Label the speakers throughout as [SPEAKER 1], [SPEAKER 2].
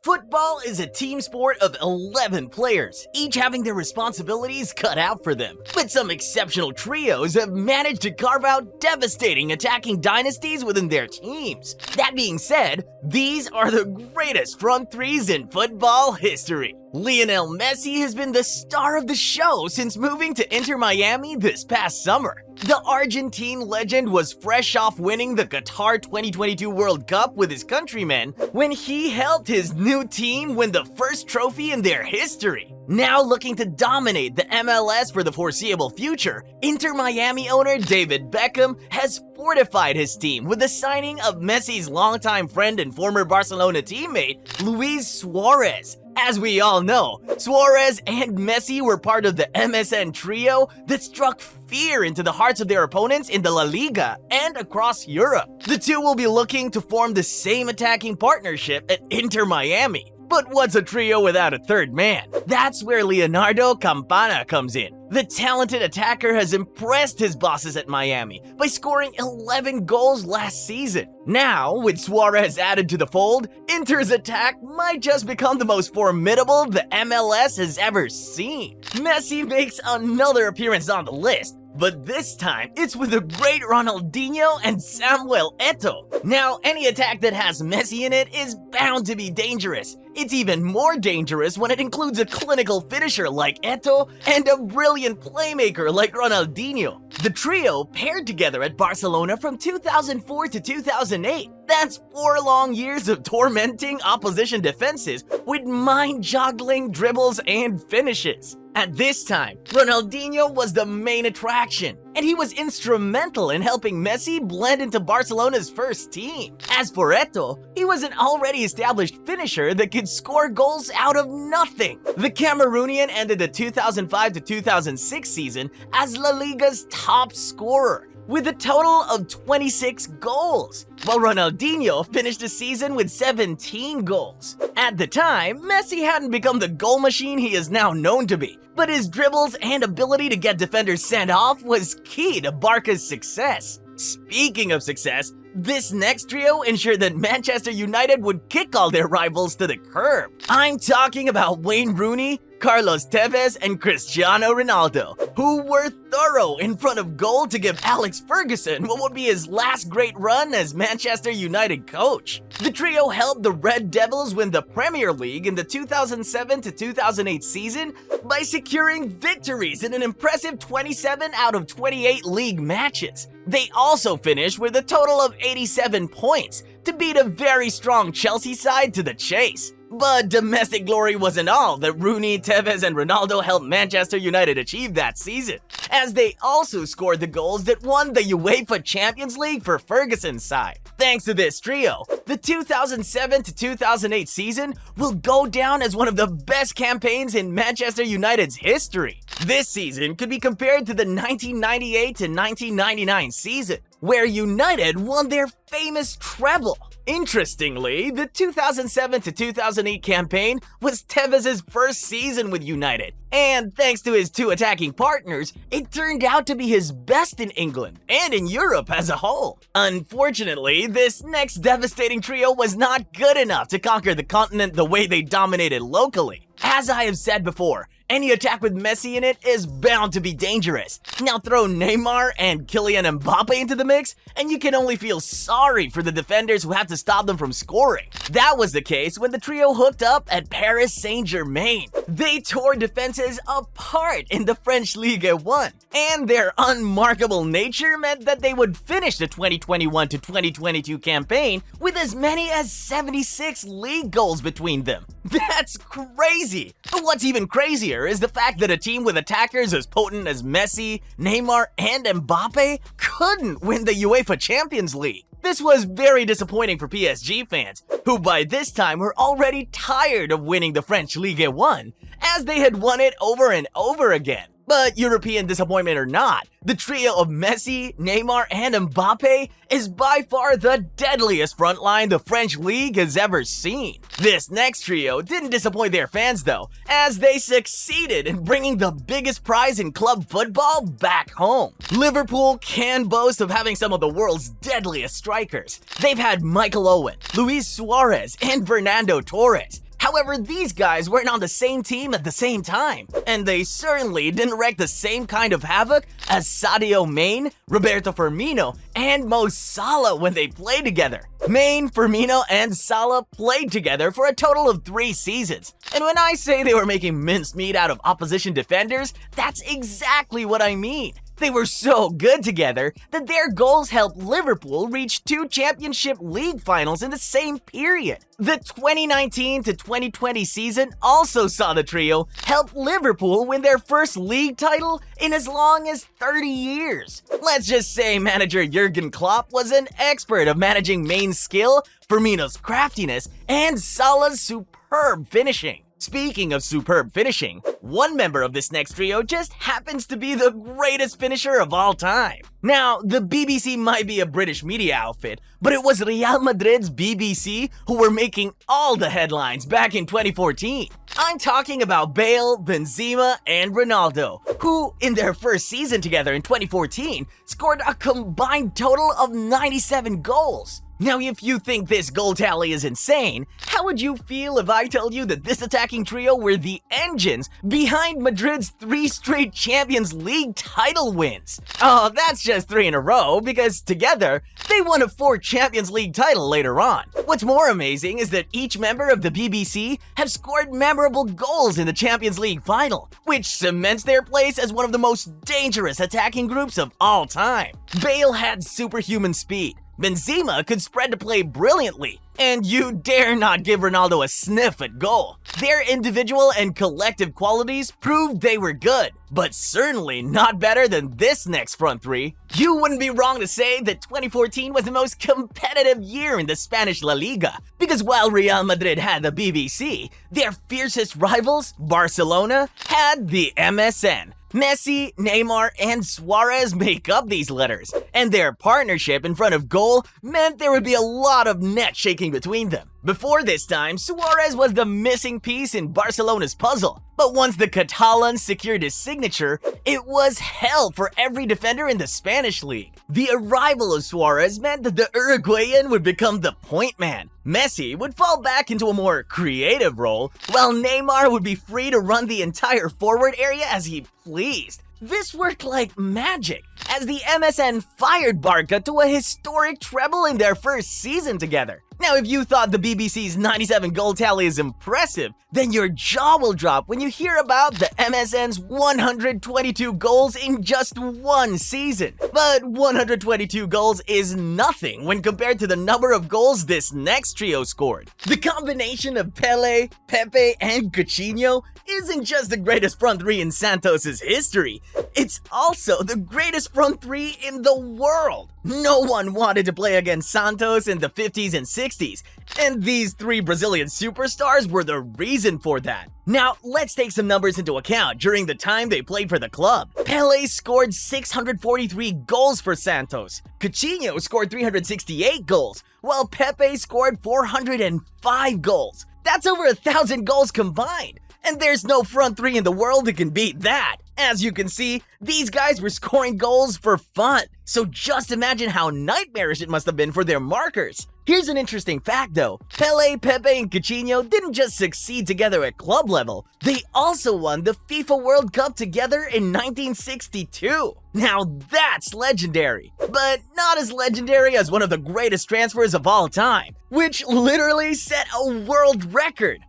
[SPEAKER 1] Football is a team sport of 11 players, each having their responsibilities cut out for them. But some exceptional trios have managed to carve out devastating attacking dynasties within their teams. That being said, these are the greatest front threes in football history. Lionel Messi has been the star of the show since moving to Inter Miami this past summer. The Argentine legend was fresh off winning the Qatar 2022 World Cup with his countrymen when he helped his new team win the first trophy in their history. Now looking to dominate the MLS for the foreseeable future, Inter Miami owner David Beckham has fortified his team with the signing of Messi's longtime friend and former Barcelona teammate, Luis Suarez. As we all know, Suarez and Messi were part of the MSN trio that struck fear into the hearts of their opponents in the La Liga and across Europe. The two will be looking to form the same attacking partnership at Inter Miami. But what's a trio without a third man? That's where Leonardo Campana comes in. The talented attacker has impressed his bosses at Miami by scoring 11 goals last season. Now, with Suarez added to the fold, Inter's attack might just become the most formidable the MLS has ever seen. Messi makes another appearance on the list, but this time, it's with the great Ronaldinho and Samuel Eto'o. Now, any attack that has Messi in it is bound to be dangerous. It's even more dangerous when it includes a clinical finisher like Eto'o and a brilliant playmaker like Ronaldinho. The trio paired together at Barcelona from 2004 to 2008. That's 4 long years of tormenting opposition defenses with mind-joggling dribbles and finishes. At this time, Ronaldinho was the main attraction, and he was instrumental in helping Messi blend into Barcelona's first team. As for Eto'o, he was an already established finisher that could score goals out of nothing. The Cameroonian ended the 2005 to 2006 season as La Liga's top scorer, with a total of 26 goals, while Ronaldinho finished the season with 17 goals. At the time, Messi hadn't become the goal machine he is now known to be, but his dribbles and ability to get defenders sent off was key to Barca's success. Speaking of success, this next trio ensured that Manchester United would kick all their rivals to the curb. I'm talking about Wayne Rooney, Carlos Tevez, and Cristiano Ronaldo, who were thorough in front of goal to give Alex Ferguson what would be his last great run as Manchester United coach. The trio helped the Red Devils win the Premier League in the 2007 to 2008 season by securing victories in an impressive 27 out of 28 league matches. They also finished with a total of 87 points to beat a very strong Chelsea side to the chase. But domestic glory wasn't all that Rooney, Tevez, and Ronaldo helped Manchester United achieve that season, as they also scored the goals that won the UEFA Champions League for Ferguson's side. Thanks to this trio, the 2007 to 2008 season will go down as one of the best campaigns in Manchester United's history. This season could be compared to the 1998 to 1999 season, where United won their famous treble. Interestingly, the 2007 to 2008 campaign was Tevez's first season with United, and thanks to his 2 attacking partners, it turned out to be his best in England and in Europe as a whole. Unfortunately, this next devastating trio was not good enough to conquer the continent the way they dominated locally. As I have said before, any attack with Messi in it is bound to be dangerous. Now throw Neymar and Kylian Mbappe into the mix, and you can only feel sorry for the defenders who have to stop them from scoring. That was the case when the trio hooked up at Paris Saint-Germain. They tore defenses apart in the French Ligue 1, and their unmarkable nature meant that they would finish the 2021 to 2022 campaign with as many as 76 league goals between them. That's crazy! But what's even crazier is the fact that a team with attackers as potent as Messi, Neymar, and Mbappe couldn't win the UEFA Champions League. This was very disappointing for PSG fans, who by this time were already tired of winning the French Ligue 1, as they had won it over and over again. But European disappointment or not, the trio of Messi, Neymar, and Mbappe is by far the deadliest front line the French league has ever seen. This next trio didn't disappoint their fans though, as they succeeded in bringing the biggest prize in club football back home. Liverpool can boast of having some of the world's deadliest strikers. They've had Michael Owen, Luis Suarez, and Fernando Torres. However, these guys weren't on the same team at the same time, and they certainly didn't wreak the same kind of havoc as Sadio Mane, Roberto Firmino, and Mo Salah when they played together. Mane, Firmino, and Salah played together for a total of 3 seasons. And when I say they were making mincemeat out of opposition defenders, that's exactly what I mean. They were so good together that their goals helped Liverpool reach 2 Championship League finals in the same period. The 2019 to 2020 season also saw the trio help Liverpool win their first league title in as long as 30 years. Let's just say manager Jurgen Klopp was an expert of managing Mane's skill, Firmino's craftiness, and Salah's superb finishing. Speaking of superb finishing, one member of this next trio just happens to be the greatest finisher of all time. Now, the BBC might be a British media outfit, but it was Real Madrid's BBC who were making all the headlines back in 2014. I'm talking about Bale, Benzema, and Ronaldo, who, in their first season together in 2014, scored a combined total of 97 goals. Now, if you think this goal tally is insane, how would you feel if I told you that this attacking trio were the engines behind Madrid's 3 straight Champions League title wins? Oh, that's just 3 in a row, because together, they won a 4th Champions League title later on. What's more amazing is that each member of the BBC have scored memorable goals in the Champions League final, which cements their place as one of the most dangerous attacking groups of all time. Bale had superhuman speed. Benzema could spread the play brilliantly, and you dare not give Ronaldo a sniff at goal. Their individual and collective qualities proved they were good, but certainly not better than this next front three. You wouldn't be wrong to say that 2014 was the most competitive year in the Spanish La Liga, because while Real Madrid had the BBC, their fiercest rivals, Barcelona, had the MSN. Messi, Neymar, and Suarez make up these letters, and their partnership in front of goal meant there would be a lot of net shaking between them. Before this time, Suarez was the missing piece in Barcelona's puzzle, but once the Catalan secured his signature, it was hell for every defender in the Spanish league. The arrival of Suarez meant that the Uruguayan would become the point man. Messi would fall back into a more creative role, while Neymar would be free to run the entire forward area as he pleased. This worked like magic, as the MSN fired Barca to a historic treble in their first season together. Now, if you thought the BBC's 97 goal tally is impressive, then your jaw will drop when you hear about the MSN's 122 goals in just one season. But 122 goals is nothing when compared to the number of goals this next trio scored. The combination of Pele, Pepe, and Coutinho isn't just the greatest front three in Santos' history, it's also the greatest front three in the world. No one wanted to play against Santos in the 50s and 60s, and these 3 Brazilian superstars were the reason for that. Now, let's take some numbers into account during the time they played for the club. Pelé scored 643 goals for Santos. Coutinho scored 368 goals, while Pepe scored 405 goals. That's over 1,000 goals combined. And there's no front three in the world that can beat that. As you can see, these guys were scoring goals for fun. So just imagine how nightmarish it must have been for their markers. Here's an interesting fact though. Pelé, Pepe, and Coutinho didn't just succeed together at club level. They also won the FIFA World Cup together in 1962. Now that's legendary. But not as legendary as one of the greatest transfers of all time, which literally set a world record.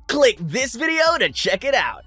[SPEAKER 1] Click this video to check it out.